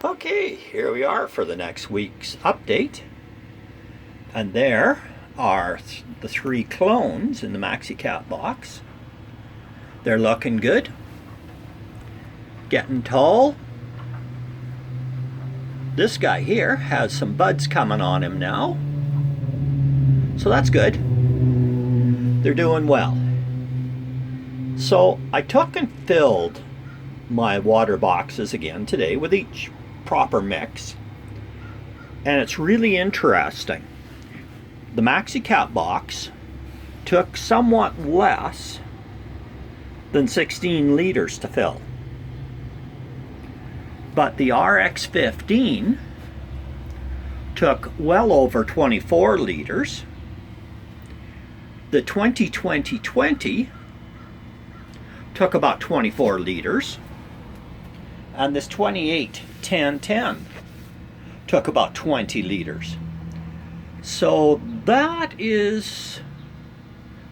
Okay, here we are for the next week's update. And there are the three clones in the MaxiCap box. They're looking good. Getting tall. This guy here has some buds coming on him now. So that's good. They're doing well. So I took and filled my water boxes again today with each proper mix. And it's really interesting. The MaxiCap box took somewhat less than 16 liters to fill. But the RX-15 took well over 24 liters. The 2020 took about 24 liters. And this 28-10-10 took about 20 liters. So that is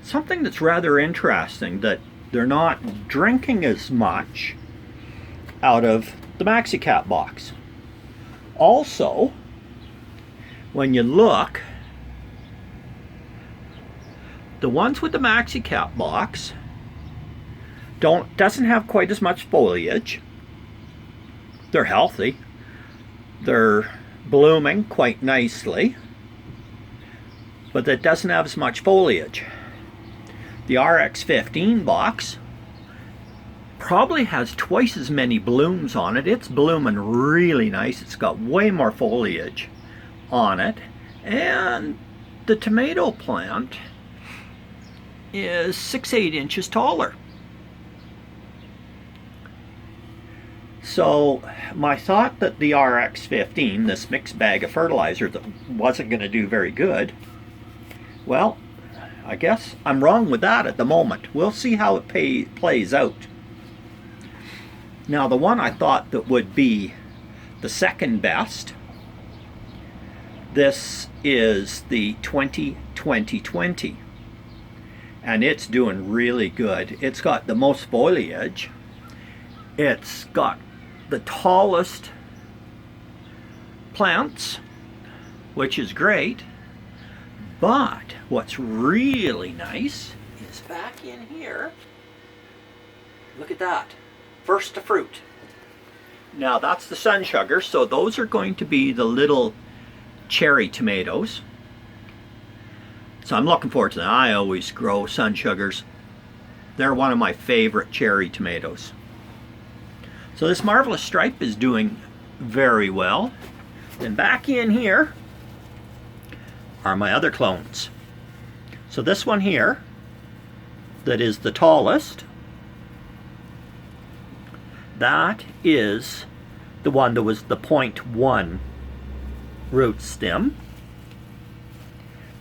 something that's rather interesting, that they're not drinking as much out of the MaxiCap box. Also, when you look, the ones with the MaxiCap box doesn't have quite as much foliage. They're healthy. They're blooming quite nicely, but it doesn't have as much foliage. The RX-15 box probably has twice as many blooms on it. It's blooming really nice. It's got way more foliage on it. And the tomato plant is 6-8 inches taller. So my thought that the RX-15, this mixed bag of fertilizer, that wasn't going to do very good, well, I guess I'm wrong with that at the moment. We'll see how it plays out. Now, the one I thought that would be the second best, this is the 20-20-20, and it's doing really good. It's got the most foliage. It's got the tallest plants, which is great. But what's really nice is back in here. Look at that. First to fruit. Now that's the sun sugar, so those are going to be the little cherry tomatoes. So I'm looking forward to that. I always grow sun sugars. They're one of my favorite cherry tomatoes. So this Marvelous Stripe is doing very well. Then back in here are my other clones. So this one here, that is the tallest, that is the one that was the 0.1 root stem.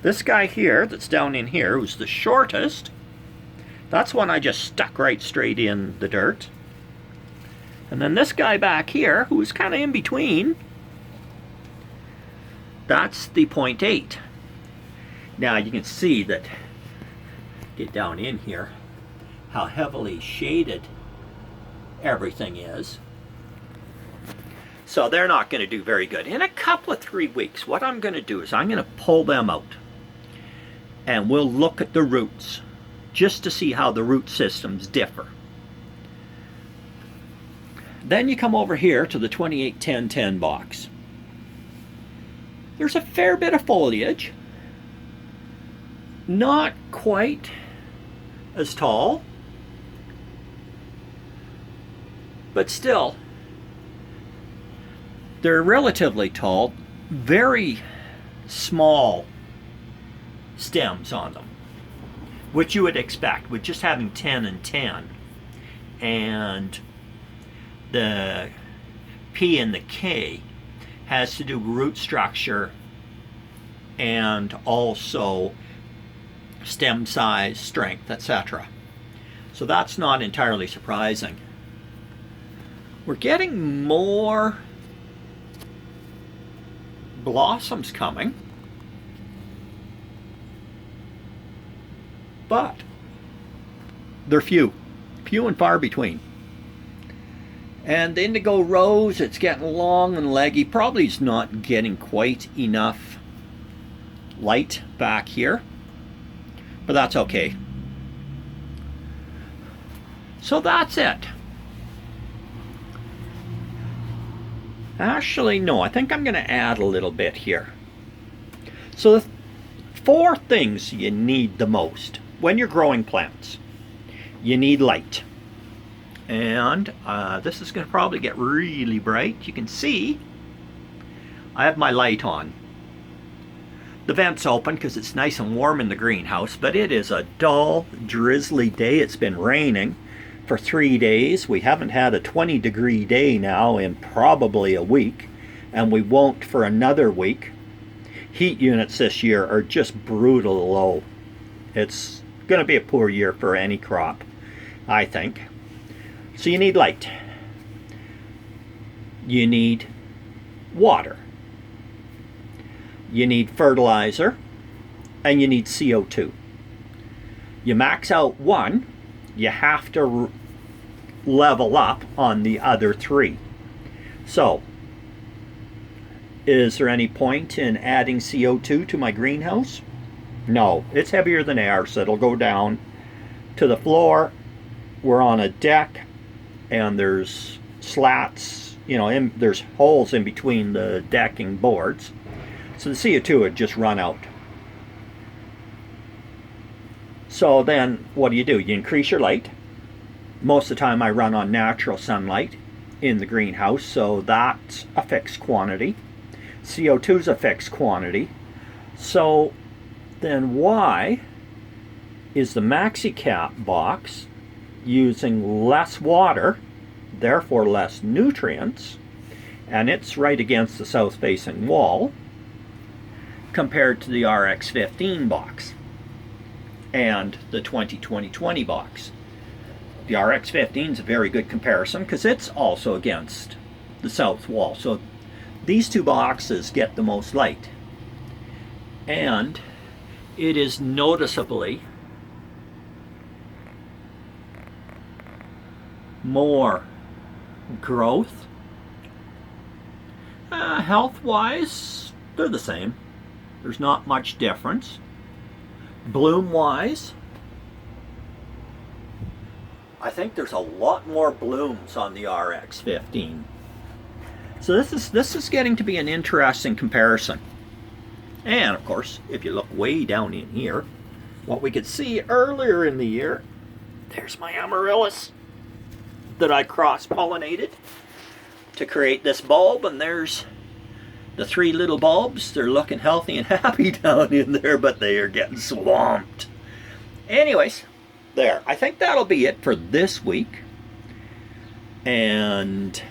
This guy here, that's down in here, who's the shortest, that's one I just stuck right straight in the dirt. And then this guy back here, who's kind of in between, that's the 0.8. Now you can see that, get down in here, how heavily shaded everything is. So they're not going to do very good. In a couple of 3 weeks, what I'm going to do is I'm going to pull them out. And we'll look at the roots, just to see how the root systems differ. Then you come over here to the 28-10-10 box. There's a fair bit of foliage. Not quite as tall, but still, they're relatively tall. Very small stems on them, which you would expect with just having 10 and 10. And the P and the K has to do root structure and also stem size, strength, etc. So that's not entirely surprising. We're getting more blossoms coming, but they're few and far between. And the indigo rose, it's getting long and leggy. Probably is not getting quite enough light back here, but that's okay. So that's it. Actually, no, I think I'm going to add a little bit here. So the 4 things you need the most when you're growing plants. You need light. And this is going to probably get really bright. You can see I have my light on. The vent's open because it's nice and warm in the greenhouse, but it is a dull, drizzly day. It's been raining for 3 days. We haven't had a 20-degree day now in probably a week, and we won't for another week. Heat units this year are just brutal low. It's going to be a poor year for any crop, I think. So you need light. You need water. You need fertilizer, and you need CO2. You max out one, you have to level up on the other 3. So, is there any point in adding CO2 to my greenhouse? No, it's heavier than air, so it'll go down to the floor. We're on a deck, and there's slats, there's holes in between the decking boards. So the CO2 would just run out. So then what do? You increase your light. Most of the time I run on natural sunlight in the greenhouse, so that's a fixed quantity. CO2 is a fixed quantity. So then why is the MaxiCap box using less water, therefore less nutrients, and it's right against the south facing wall, compared to the RX15 box and the 20-20-20 box? The RX15 is a very good comparison because it's also against the south wall. So these 2 boxes get the most light. And it is noticeably more growth. Health-wise, they're the same. There's not much difference. Bloom-wise, I think there's a lot more blooms on the RX15. So this is getting to be an interesting comparison. And of course, if you look way down in here, what we could see earlier in the year, there's my amaryllis that I cross-pollinated to create this bulb, and there's the 3 little bulbs. They're looking healthy and happy down in there, but they are getting swamped. Anyways, there. I think that'll be it for this week. And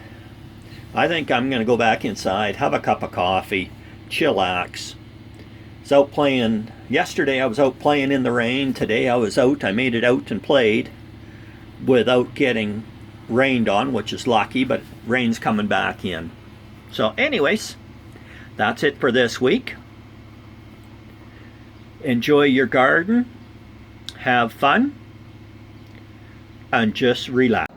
I think I'm going to go back inside, have a cup of coffee, chillax. I was out playing. Yesterday I was out playing in the rain. Today I was out. I made it out and played without getting rained on, which is lucky, but rain's coming back in. So anyways, that's it for this week. Enjoy your garden, have fun, and just relax.